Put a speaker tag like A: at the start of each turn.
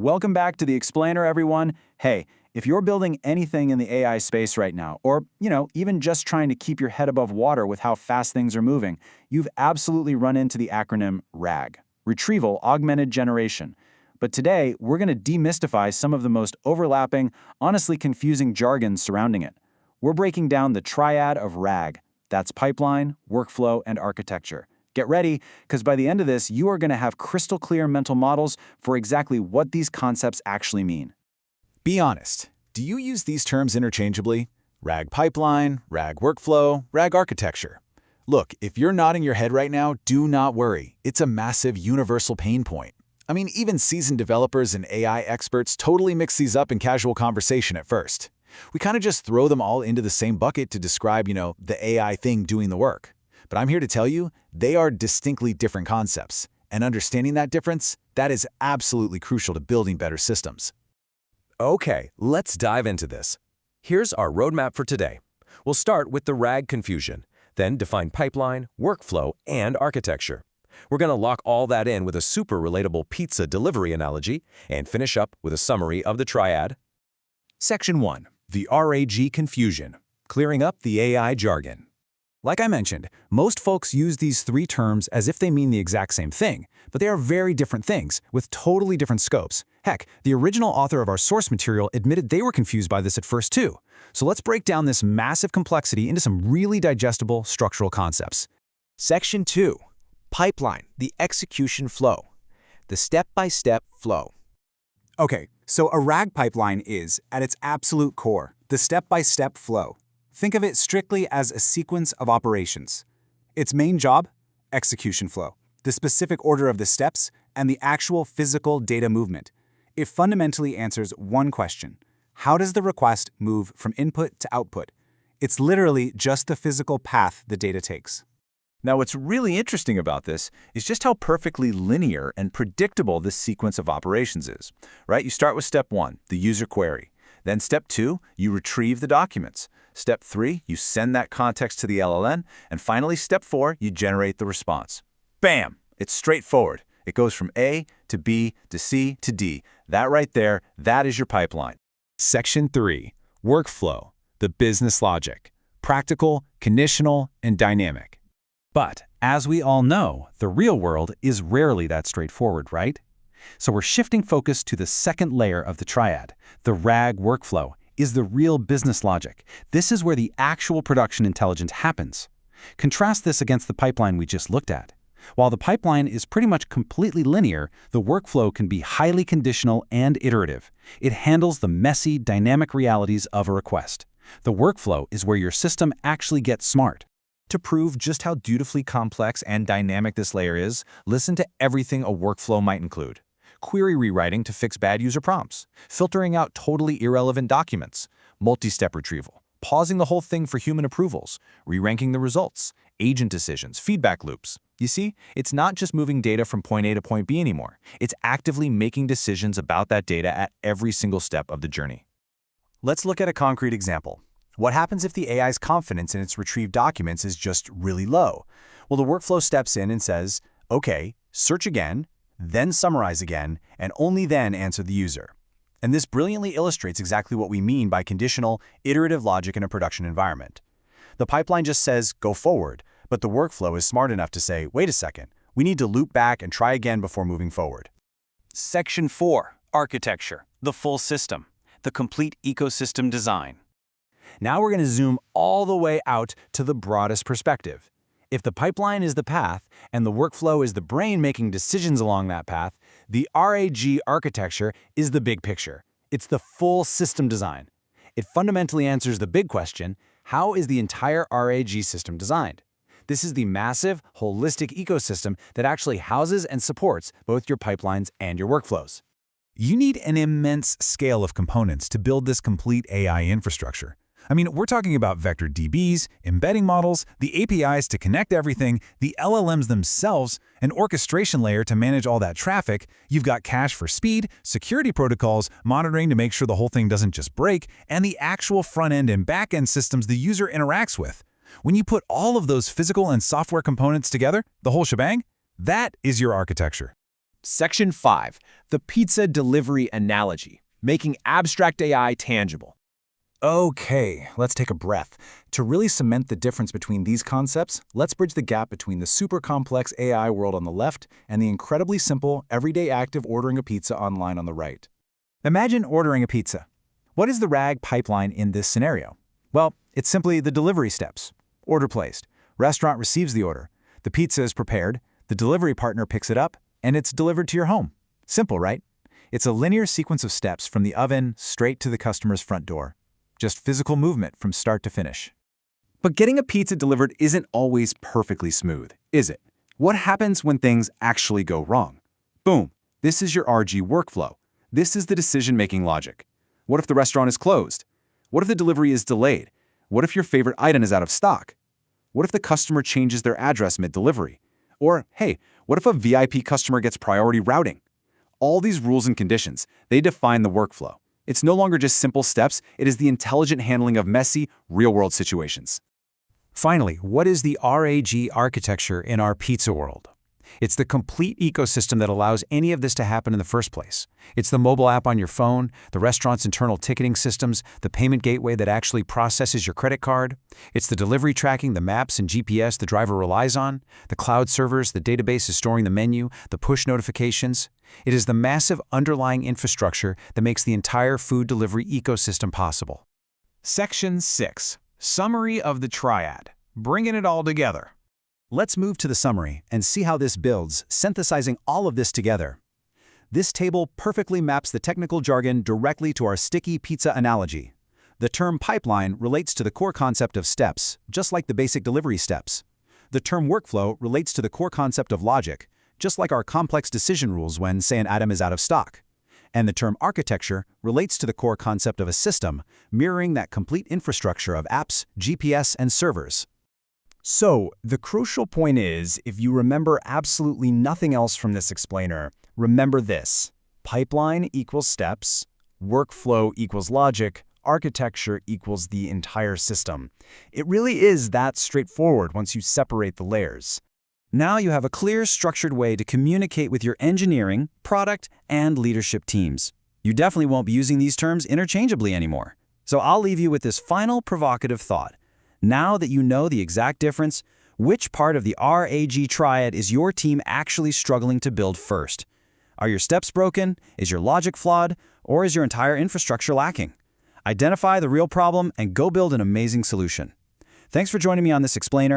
A: Welcome back to the Explainer, everyone. Hey, if you're building anything in the AI space right now, or, even just trying to keep your head above water with how fast things are moving, you've absolutely run into the acronym RAG, Retrieval Augmented Generation. But today, we're going to demystify some of the most overlapping, honestly confusing jargon surrounding it. We're breaking down the triad of RAG. That's pipeline, workflow, and architecture. Get ready, because by the end of this, you are going to have crystal clear mental models for exactly what these concepts actually mean.
B: Be honest. Do you use these terms interchangeably? RAG pipeline, RAG workflow, RAG architecture. Look, if you're nodding your head right now, do not worry. It's a massive universal pain point. I mean, even seasoned developers and AI experts totally mix these up in casual conversation at first. We kind of just throw them all into the same bucket to describe, the AI thing doing the work. But I'm here to tell you, they are distinctly different concepts. And understanding that difference, that is absolutely crucial to building better systems.
C: Okay, let's dive into this. Here's our roadmap for today. We'll start with the RAG confusion, then define pipeline, workflow, and architecture. We're going to lock all that in with a super relatable pizza delivery analogy and finish up with a summary of the triad.
B: Section 1. The RAG confusion. Clearing up the AI jargon. Like I mentioned, most folks use these three terms as if they mean the exact same thing, but they are very different things with totally different scopes. Heck, the original author of our source material admitted they were confused by this at first too. So let's break down this massive complexity into some really digestible structural concepts.
D: Section 2. Pipeline, the execution flow. The step-by-step flow.
E: Okay, so a RAG pipeline is, at its absolute core, the step-by-step flow. Think of it strictly as a sequence of operations. Its main job? Execution flow, the specific order of the steps, and the actual physical data movement. It fundamentally answers one question: how does the request move from input to output? It's literally just the physical path the data takes.
A: Now, what's really interesting about this is just how perfectly linear and predictable this sequence of operations is, right? You start with step 1, the user query. Then step 2, you retrieve the documents. Step 3, you send that context to the LLM. And finally, step 4, you generate the response. Bam! It's straightforward. It goes from A to B to C to D. That right there, that is your pipeline.
B: Section 3. Workflow, the business logic. Practical, conditional, and dynamic. But, as we all know, the real world is rarely that straightforward, right? So we're shifting focus to the second layer of the triad. The RAG workflow is the real business logic. This is where the actual production intelligence happens. Contrast this against the pipeline we just looked at. While the pipeline is pretty much completely linear, the workflow can be highly conditional and iterative. It handles the messy, dynamic realities of a request. The workflow is where your system actually gets smart. To prove just how dutifully complex and dynamic this layer is, listen to everything a workflow might include. Query rewriting to fix bad user prompts, filtering out totally irrelevant documents, multi-step retrieval, pausing the whole thing for human approvals, re-ranking the results, agent decisions, feedback loops. You see, it's not just moving data from point A to point B anymore. It's actively making decisions about that data at every single step of the journey. Let's look at a concrete example. What happens if the AI's confidence in its retrieved documents is just really low? Well, the workflow steps in and says, okay, search again, then summarize again, and only then answer the user. And this brilliantly illustrates exactly what we mean by conditional, iterative logic in a production environment. The pipeline just says, go forward, but the workflow is smart enough to say, wait a second, we need to loop back and try again before moving forward.
A: Section 4, Architecture, the full system, the complete ecosystem design.
B: Now we're going to zoom all the way out to the broadest perspective. If the pipeline is the path and the workflow is the brain making decisions along that path, the RAG architecture is the big picture. It's the full system design. It fundamentally answers the big question: how is the entire RAG system designed? This is the massive, holistic ecosystem that actually houses and supports both your pipelines and your workflows. You need an immense scale of components to build this complete AI infrastructure. I mean, we're talking about vector DBs, embedding models, the APIs to connect everything, the LLMs themselves, an orchestration layer to manage all that traffic. You've got cache for speed, security protocols, monitoring to make sure the whole thing doesn't just break, and the actual front-end and back-end systems the user interacts with. When you put all of those physical and software components together, the whole shebang, that is your architecture.
D: Section 5. The pizza delivery analogy, making abstract AI tangible.
E: Okay, let's take a breath. To really cement the difference between these concepts, let's bridge the gap between the super complex AI world on the left and the incredibly simple, everyday act of ordering a pizza online on the right.
A: Imagine ordering a pizza. What is the RAG pipeline in this scenario? Well, it's simply the delivery steps. Order placed. Restaurant receives the order. The pizza is prepared. The delivery partner picks it up, and it's delivered to your home. Simple, right? It's a linear sequence of steps from the oven straight to the customer's front door. Just physical movement from start to finish.
F: But getting a pizza delivered isn't always perfectly smooth, is it? What happens when things actually go wrong? Boom, this is your RG workflow. This is the decision-making logic. What if the restaurant is closed? What if the delivery is delayed? What if your favorite item is out of stock? What if the customer changes their address mid-delivery? Or, hey, what if a VIP customer gets priority routing? All these rules and conditions, they define the workflow. It's no longer just simple steps, it is the intelligent handling of messy, real-world situations.
B: Finally, what is the RAG architecture in our pizza world? It's the complete ecosystem that allows any of this to happen in the first place. It's the mobile app on your phone, the restaurant's internal ticketing systems, the payment gateway that actually processes your credit card. It's the delivery tracking, the maps and GPS the driver relies on, the cloud servers, the database is storing the menu, the push notifications. It is the massive underlying infrastructure that makes the entire food delivery ecosystem possible.
D: Section 6. Summary of the triad, bringing it all together.
A: Let's move to the summary and see how this builds, synthesizing all of this together. This table perfectly maps the technical jargon directly to our sticky pizza analogy. The term pipeline relates to the core concept of steps, just like the basic delivery steps. The term workflow relates to the core concept of logic, just like our complex decision rules when, say, an item is out of stock. And the term architecture relates to the core concept of a system, mirroring that complete infrastructure of apps, GPS, and servers.
G: So, the crucial point is, if you remember absolutely nothing else from this explainer, remember this. Pipeline equals steps, workflow equals logic, architecture equals the entire system. It really is that straightforward once you separate the layers.
A: Now you have a clear, structured way to communicate with your engineering, product, and leadership teams. You definitely won't be using these terms interchangeably anymore. So I'll leave you with this final provocative thought. Now that you know the exact difference, which part of the RAG triad is your team actually struggling to build first? Are your steps broken? Is your logic flawed? Or is your entire infrastructure lacking? Identify the real problem and go build an amazing solution. Thanks for joining me on this explainer.